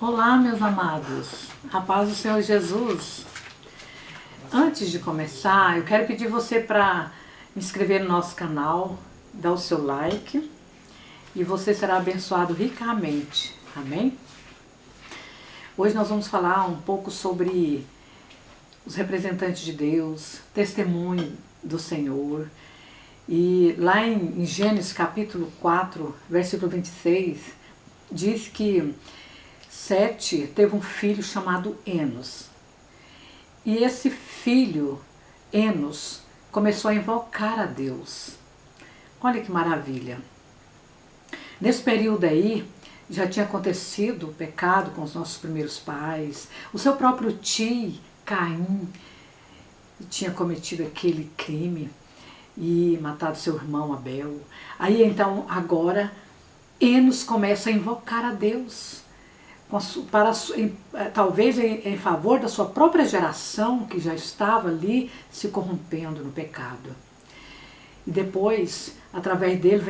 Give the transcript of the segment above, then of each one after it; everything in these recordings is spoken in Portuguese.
Olá, meus amados, a paz do Senhor Jesus. Antes de começar, eu quero pedir você para me inscrever no nosso canal, dar o seu like e você será abençoado ricamente, amém? Hoje nós vamos falar um pouco sobre os representantes de Deus, testemunho do Senhor. E lá em Gênesis capítulo 4, versículo 26, diz que Sete teve um filho chamado Enos. E esse filho, Enos, começou a invocar a Deus. Olha que maravilha. Nesse período aí, já tinha acontecido o pecado com os nossos primeiros pais. O seu próprio tio, Caim, tinha cometido aquele crime e matado seu irmão Abel. Aí então, agora, Enos começa a invocar a Deus. Talvez em favor da sua própria geração, que já estava ali se corrompendo no pecado. E depois, através dele,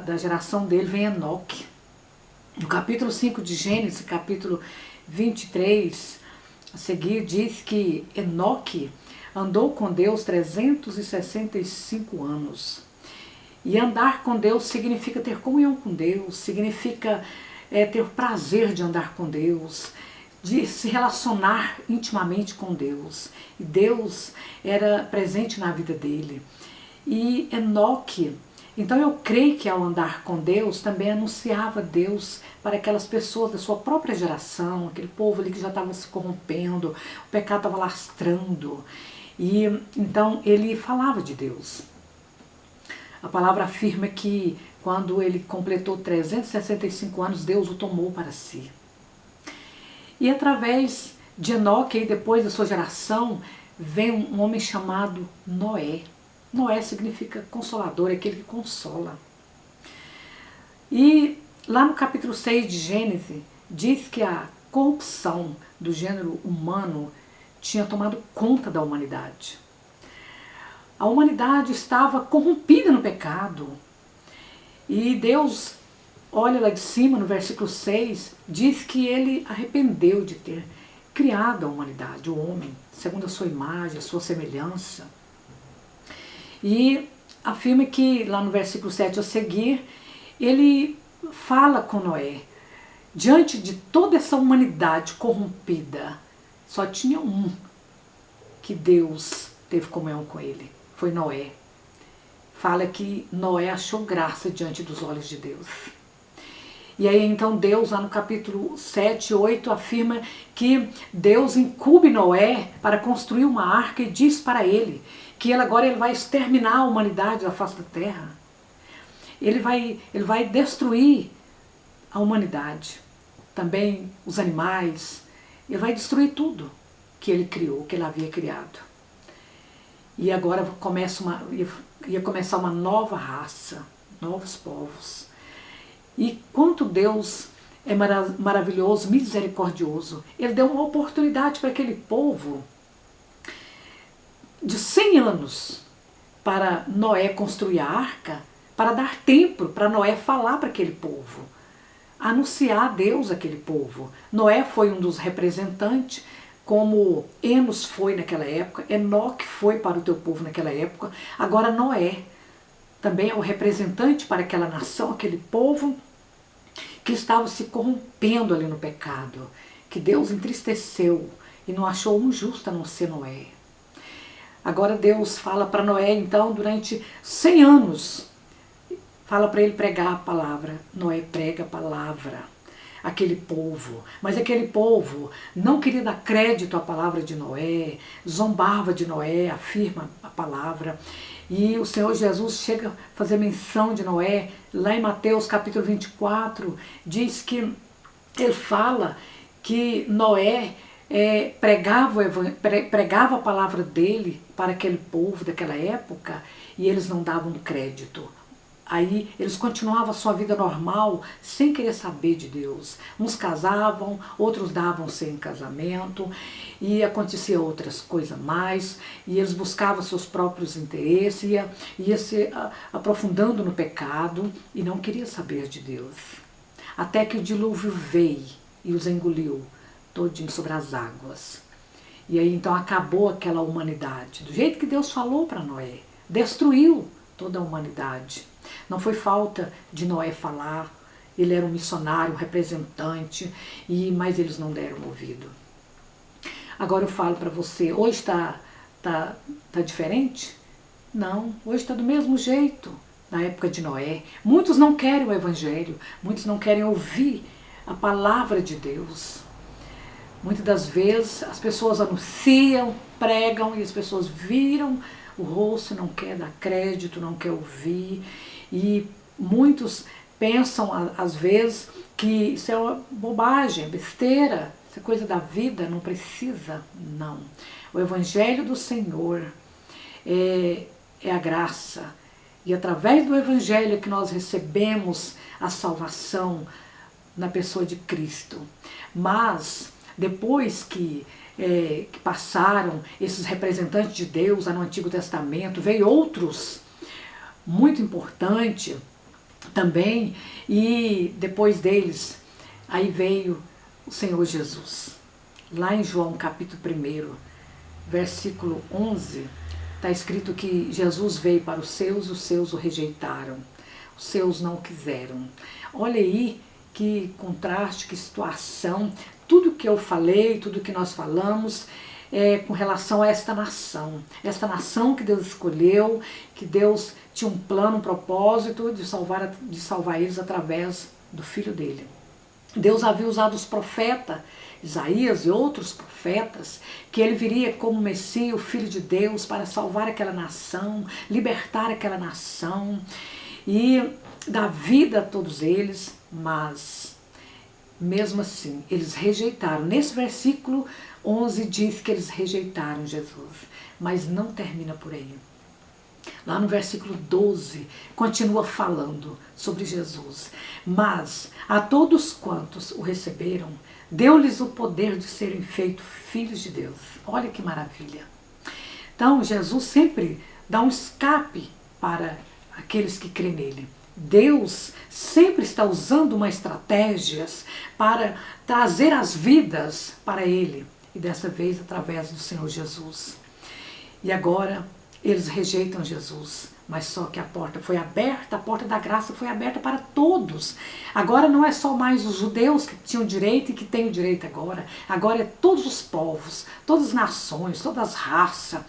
da geração dele, vem Enoque. No capítulo 5 de Gênesis, capítulo 23, a seguir, diz que Enoque andou com Deus 365 anos. E andar com Deus significa ter comunhão com Deus, significa ter o prazer de andar com Deus, de se relacionar intimamente com Deus. E Deus era presente na vida dele. E Enoque, então eu creio que ao andar com Deus, também anunciava Deus para aquelas pessoas da sua própria geração, aquele povo ali que já estava se corrompendo, o pecado estava lastrando. E então ele falava de Deus. A palavra afirma que quando ele completou 365 anos, Deus o tomou para si. E através de Enoque, e depois da sua geração, vem um homem chamado Noé. Noé significa consolador, é aquele que consola. E lá no capítulo 6 de Gênesis, diz que a corrupção do gênero humano tinha tomado conta da humanidade. A humanidade estava corrompida no pecado. E Deus, olha lá de cima no versículo 6, diz que ele arrependeu de ter criado a humanidade, o homem, segundo a sua imagem, a sua semelhança. E afirma que lá no versículo 7 a seguir, ele fala com Noé. Diante de toda essa humanidade corrompida, só tinha um que Deus teve comunhão com ele, foi Noé. Fala que Noé achou graça diante dos olhos de Deus. E aí então Deus, lá no capítulo 7, 8, afirma que Deus incube Noé para construir uma arca e diz para ele que agora ele vai exterminar a humanidade da face da terra. Ele vai destruir a humanidade, também os animais, ele vai destruir tudo que ele criou, que ele havia criado. E agora ia começar uma nova raça, novos povos. E quanto Deus é maravilhoso, misericordioso. Ele deu uma oportunidade para aquele povo de 100 anos para Noé construir a arca, para dar tempo para Noé falar para aquele povo, anunciar a Deus àquele povo. Noé foi um dos representantes, como Enos foi naquela época, Enoque foi para o teu povo naquela época, agora Noé também é o representante para aquela nação, aquele povo que estava se corrompendo ali no pecado, que Deus entristeceu e não achou um justo a não ser Noé. Agora Deus fala para Noé, então, durante 100 anos, fala para ele pregar a palavra. Noé prega a palavra. Aquele povo, mas aquele povo não queria dar crédito à palavra de Noé, zombava de Noé, afirma a palavra. E o Senhor Jesus chega a fazer menção de Noé, lá em Mateus capítulo 24, diz que ele fala que Noé pregava a palavra dele para aquele povo daquela época e eles não davam crédito. Aí eles continuavam a sua vida normal, sem querer saber de Deus. Uns casavam, outros davam-se em casamento, e acontecia outras coisas mais, e eles buscavam seus próprios interesses, ia se aprofundando no pecado, e não queria saber de Deus. Até que o dilúvio veio, e os engoliu todinho sobre as águas. E aí então acabou aquela humanidade, do jeito que Deus falou para Noé. Destruiu toda a humanidade. Não foi falta de Noé falar, ele era um missionário, um representante, mas eles não deram ouvido. Agora eu falo para você, hoje está diferente? Não, hoje está do mesmo jeito, na época de Noé. Muitos não querem o Evangelho, muitos não querem ouvir a palavra de Deus. Muitas das vezes as pessoas anunciam, pregam e as pessoas viram o rosto, não quer dar crédito, não quer ouvir. E muitos pensam às vezes que isso é uma bobagem, besteira, isso é coisa da vida, não precisa, não. O Evangelho do Senhor é a graça. E através do Evangelho é que nós recebemos a salvação na pessoa de Cristo. Mas depois que passaram esses representantes de Deus lá no Antigo Testamento, veio outros muito importantes também, e depois deles, aí veio o Senhor Jesus. Lá em João capítulo 1, versículo 11, está escrito que Jesus veio para os seus o rejeitaram, os seus não o quiseram. Olha aí que contraste, que situação. Tudo que eu falei, tudo que nós falamos com relação a esta nação que Deus escolheu, que Deus tinha um plano, um propósito de salvar eles através do Filho dele. Deus havia usado os profetas, Isaías e outros profetas, que ele viria como Messias, o Filho de Deus, para salvar aquela nação, libertar aquela nação e dar vida a todos eles, mas mesmo assim, eles rejeitaram. Nesse versículo 11 diz que eles rejeitaram Jesus, mas não termina por aí. Lá no versículo 12, continua falando sobre Jesus. Mas a todos quantos o receberam, deu-lhes o poder de serem feitos filhos de Deus. Olha que maravilha. Então, Jesus sempre dá um escape para aqueles que crêem nele. Deus sempre está usando uma estratégia para trazer as vidas para ele. E dessa vez através do Senhor Jesus. E agora eles rejeitam Jesus, mas só que a porta foi aberta, a porta da graça foi aberta para todos. Agora não é só mais os judeus que tinham direito e que têm o direito agora. Agora é todos os povos, todas as nações, todas as raças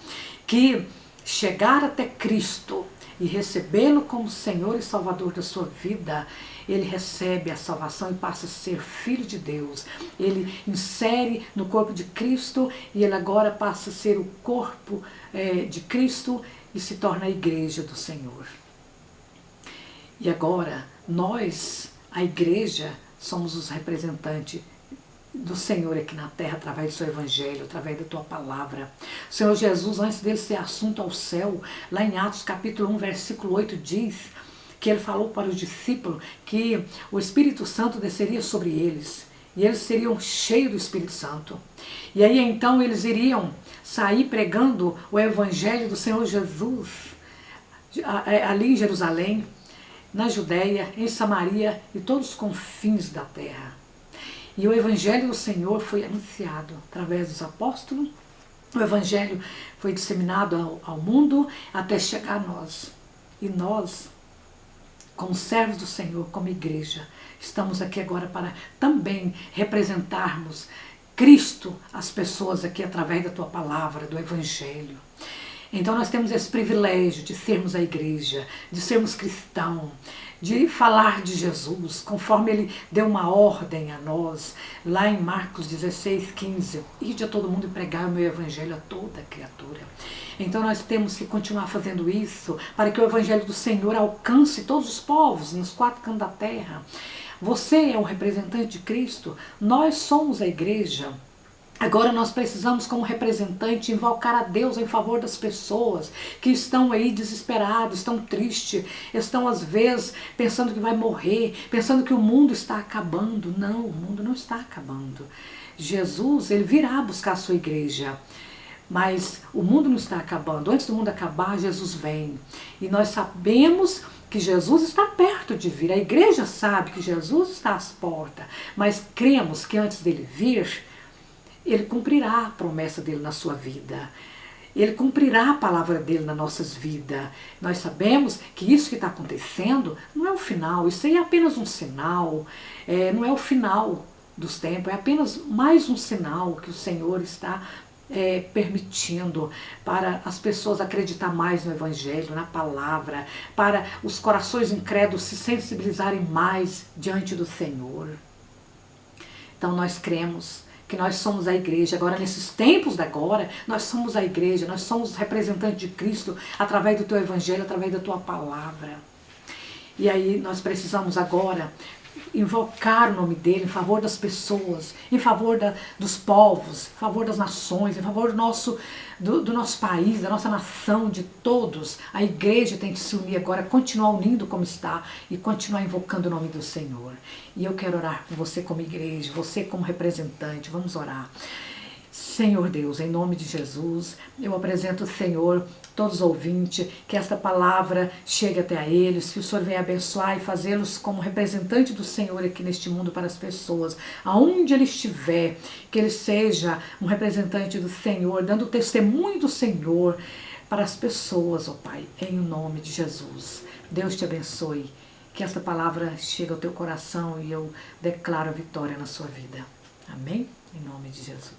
que chegaram até Cristo e recebê-lo como Senhor e Salvador da sua vida, ele recebe a salvação e passa a ser filho de Deus. Ele insere no corpo de Cristo e ele agora passa a ser o corpo de Cristo e se torna a igreja do Senhor. E agora nós, a igreja, somos os representantes do Senhor aqui na terra, através do seu evangelho, através da tua palavra. O Senhor Jesus, antes dele ser assunto ao céu, lá em Atos capítulo 1, versículo 8, diz que ele falou para os discípulos que o Espírito Santo desceria sobre eles e eles seriam cheios do Espírito Santo. E aí então eles iriam sair pregando o evangelho do Senhor Jesus ali em Jerusalém, na Judéia, em Samaria e todos os confins da terra. E o evangelho do Senhor foi anunciado através dos apóstolos, o evangelho foi disseminado ao mundo até chegar a nós. E nós, como servos do Senhor, como igreja, estamos aqui agora para também representarmos Cristo às pessoas aqui através da tua palavra, do evangelho. Então nós temos esse privilégio de sermos a igreja, de sermos cristãos, de falar de Jesus, conforme ele deu uma ordem a nós, lá em Marcos 16:15, ide a todo mundo e pregar o meu evangelho a toda criatura. Então nós temos que continuar fazendo isso, para que o evangelho do Senhor alcance todos os povos, nos 4 cantos da terra. Você é um representante de Cristo, nós somos a igreja. Agora nós precisamos, como representante, invocar a Deus em favor das pessoas que estão aí desesperadas, estão tristes, estão às vezes pensando que vai morrer, pensando que o mundo está acabando. Não, o mundo não está acabando. Jesus, ele virá buscar a sua igreja. Mas o mundo não está acabando. Antes do mundo acabar, Jesus vem. E nós sabemos que Jesus está perto de vir. A igreja sabe que Jesus está às portas. Mas cremos que antes dele vir, ele cumprirá a promessa dele na sua vida. Ele cumprirá a palavra dele nas nossas vidas. Nós sabemos que isso que está acontecendo não é o final. Isso aí é apenas um sinal. Não é o final dos tempos. É apenas mais um sinal que o Senhor está permitindo para as pessoas acreditar mais no Evangelho, na palavra, para os corações incrédulos se sensibilizarem mais diante do Senhor. Então nós cremos que nós somos a igreja. Agora, nesses tempos da agora, nós somos a igreja, nós somos representantes de Cristo através do teu Evangelho, através da tua palavra. E aí nós precisamos agora invocar o nome dele em favor das pessoas, em favor dos povos, em favor das nações, em favor do nosso país, da nossa nação, de todos. A igreja tem que se unir agora, continuar unindo como está e continuar invocando o nome do Senhor. E eu quero orar com você como igreja, você como representante. Vamos orar. Senhor Deus, em nome de Jesus, eu apresento, Senhor, todos os ouvintes, que esta palavra chegue até a eles, que o Senhor venha abençoar e fazê-los como representante do Senhor aqui neste mundo para as pessoas, aonde ele estiver, que ele seja um representante do Senhor, dando testemunho do Senhor para as pessoas, ó Pai, em nome de Jesus. Deus te abençoe, que esta palavra chegue ao teu coração e eu declaro a vitória na sua vida. Amém? Em nome de Jesus.